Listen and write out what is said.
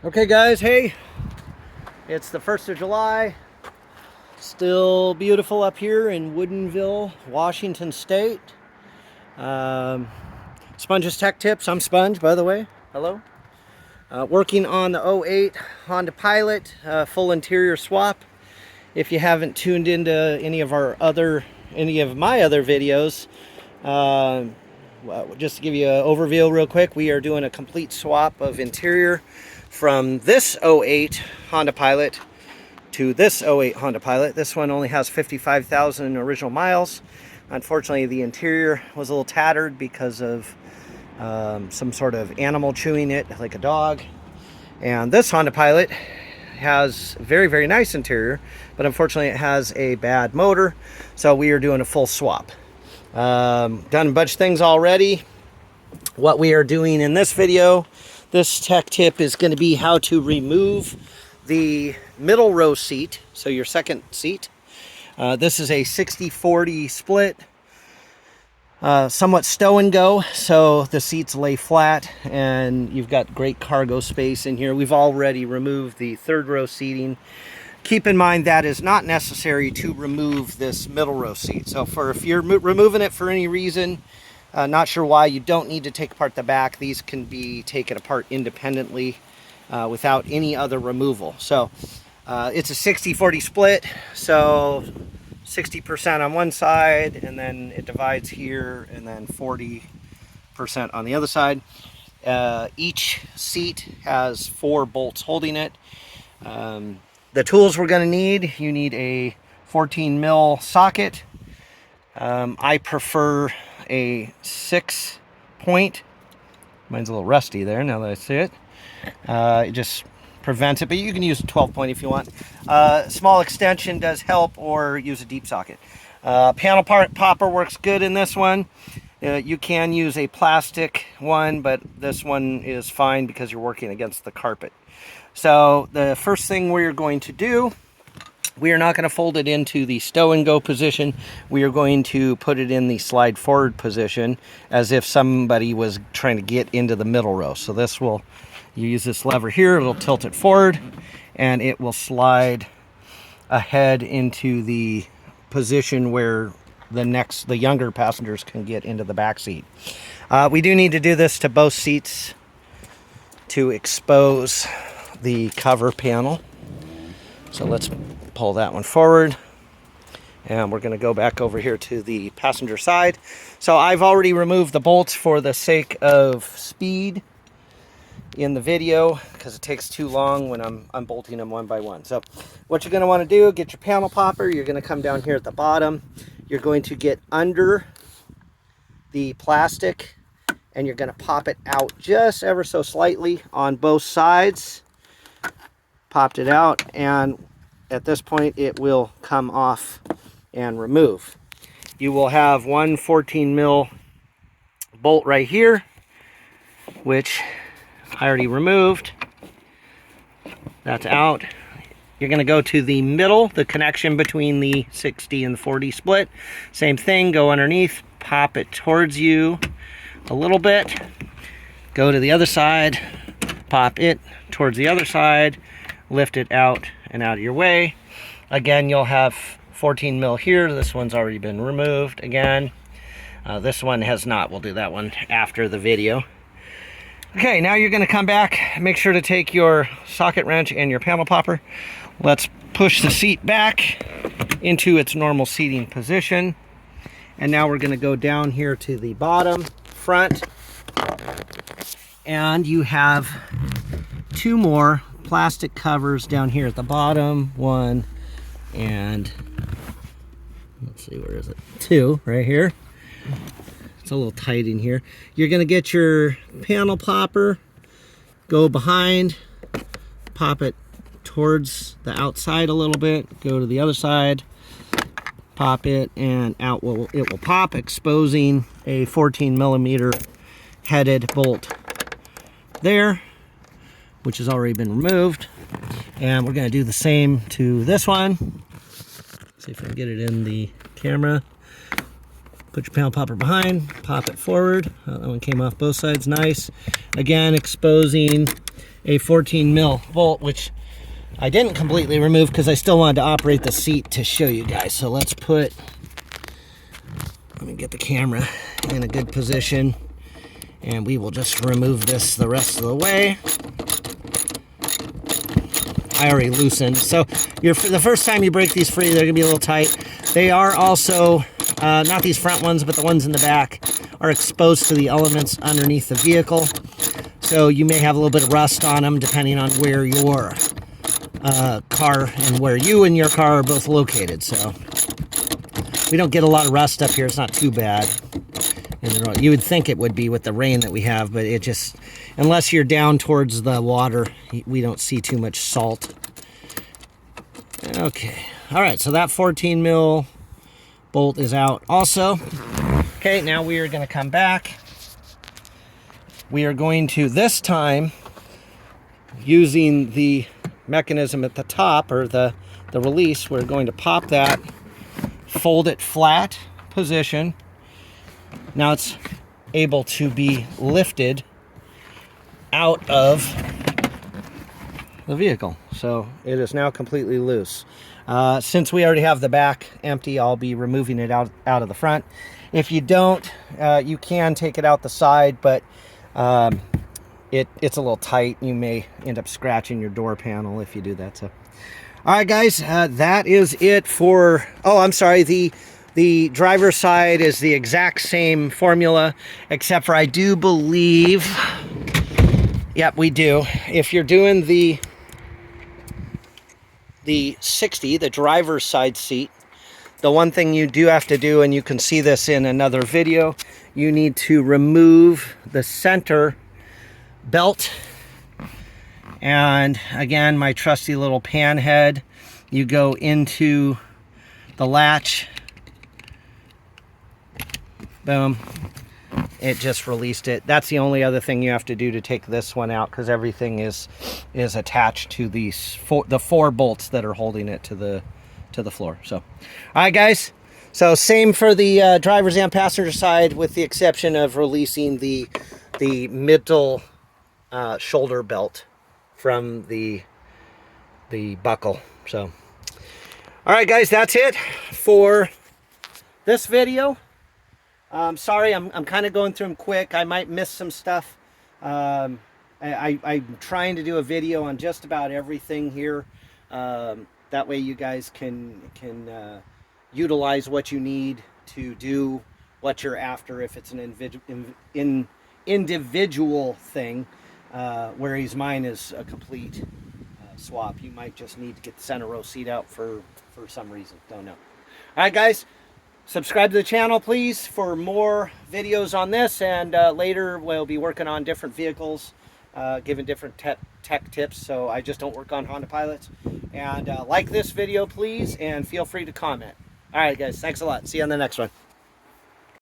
Okay guys, hey, it's the 1st of July. Still beautiful up here in Woodinville, Washington State. Sponge's Tech Tips. I'm Sponge, by the way. Hello. Working on the '08 Honda Pilot full interior swap. If you haven't tuned into any of my other videos, just to give you an overview real quick, we are doing a complete swap of interior from this '08 Honda Pilot to this '08 Honda Pilot. This one only has 55,000 original miles. Unfortunately, the interior was a little tattered because of some sort of animal chewing it, like a dog. And this Honda Pilot has very, very nice interior, but unfortunately it has a bad motor, so we are doing a full swap. Done a bunch of things already. What we are doing in this video, this tech tip, is going to be how to remove the middle row seat, so your second seat. This is a 60-40 split, somewhat stow and go, so the seats lay flat and you've got great cargo space in here. We've already removed the third row seating. Keep in mind that is not necessary to remove this middle row seat. So if you're removing it for any reason, not sure why, you don't need to take apart the back. These can be taken apart independently without any other removal. So it's a 60-40 split, so 60% on one side, and then it divides here, and then 40% on the other side. Each seat has 4 bolts holding it. The tools we're going to need, you need a 14 mil socket. I prefer a 6 point. Mine's a little rusty there now that I see it. It just prevents it, but you can use a 12 point if you want. Small extension does help, or use a deep socket. Panel popper works good in this one. You can use a plastic one, but this one is fine because you're working against the carpet. So the first thing we're going to do, we are not going to fold it into the stow and go position. We are going to put it in the slide forward position, as if somebody was trying to get into the middle row. So this will, you use this lever here, it'll tilt it forward, and it will slide ahead into the position where the younger passengers can get into the back seat. We do need to do this to both seats to expose the cover panel. So let's pull that one forward, and we're going to go back over here to the passenger side. So I've already removed the bolts for the sake of speed in the video, because it takes too long when I'm unbolting them one by one. So what you're going to want to do, get your panel popper. You're going to come down here at the bottom. You're going to get under the plastic, and you're going to pop it out just ever so slightly on both sides. Popped it out, and at this point it will come off and remove. You will have one 14 mil bolt right here, which I already removed. That's out. You're going to go to the middle, the connection between the 60 and the 40 split. Same thing, go underneath, pop it towards you a little bit, go to the other side, pop it towards the other side, lift it out and out of your way. Again, you'll have 14 mil here. This one's already been removed again. This one has not. We'll do that one after the video. Okay, now you're going to come back. Make sure to take your socket wrench and your panel popper. Let's push the seat back into its normal seating position. And now we're going to go down here to the bottom front. And you have 2 more plastic covers down here at the bottom. 1 and, let's see, where is it? 2 right here. It's a little tight in here. You're going to get your panel popper, go behind, pop it towards the outside a little bit, go to the other side, pop it, and out it will pop, exposing a 14 millimeter headed bolt there, which has already been removed. And we're going to do the same to this one. See if I can get it in the camera. Put your panel popper behind, pop it forward. That one came off both sides, nice. Again, exposing a 14 mil bolt, which I didn't completely remove because I still wanted to operate the seat to show you guys. So let me get the camera in a good position, and we will just remove this the rest of the way. I already loosened. So the first time you break these free, they're gonna be a little tight. They are also, not these front ones, but the ones in the back are exposed to the elements underneath the vehicle. So you may have a little bit of rust on them depending on where your car and where you and your car are both located. So we don't get a lot of rust up here. It's not too bad. And you would think it would be with the rain that we have, but it just, unless you're down towards the water, we don't see too much salt. Okay. All right, so that 14 mil bolt is out also. Okay, now we are going to come back. We are going to, this time, using the mechanism at the top, or the release, we're going to pop that, fold it flat position. Now it's able to be lifted out of the vehicle. So it is now completely loose. Since we already have the back empty, I'll be removing it out of the front. If you don't, you can take it out the side, but it's a little tight. You may end up scratching your door panel if you do that. So, all right, guys, that is it for, oh, I'm sorry, the driver's side is the exact same formula, except for I do believe, yep, we do. If you're doing the 60, the driver's side seat, the one thing you do have to do, and you can see this in another video, you need to remove the center belt. And again, my trusty little pan head, you go into the latch, boom, it just released it. That's the only other thing you have to do to take this one out, because everything is attached to the four bolts that are holding it to the floor. So, all right, guys. So same for the driver's and passenger side, with the exception of releasing the middle shoulder belt from the buckle. So, all right, guys, that's it for this video. Sorry, I'm kind of going through them quick. I might miss some stuff. I'm trying to do a video on just about everything here. That way you guys can utilize what you need to do what you're after, if it's an individual thing, whereas mine is a complete swap. You might just need to get the center row seat out for some reason. Don't know. All right, guys. Subscribe to the channel, please, for more videos on this, and later we'll be working on different vehicles, giving different tech tips, so I just don't work on Honda Pilots. And like this video, please, and feel free to comment. All right, guys, thanks a lot. See you on the next one.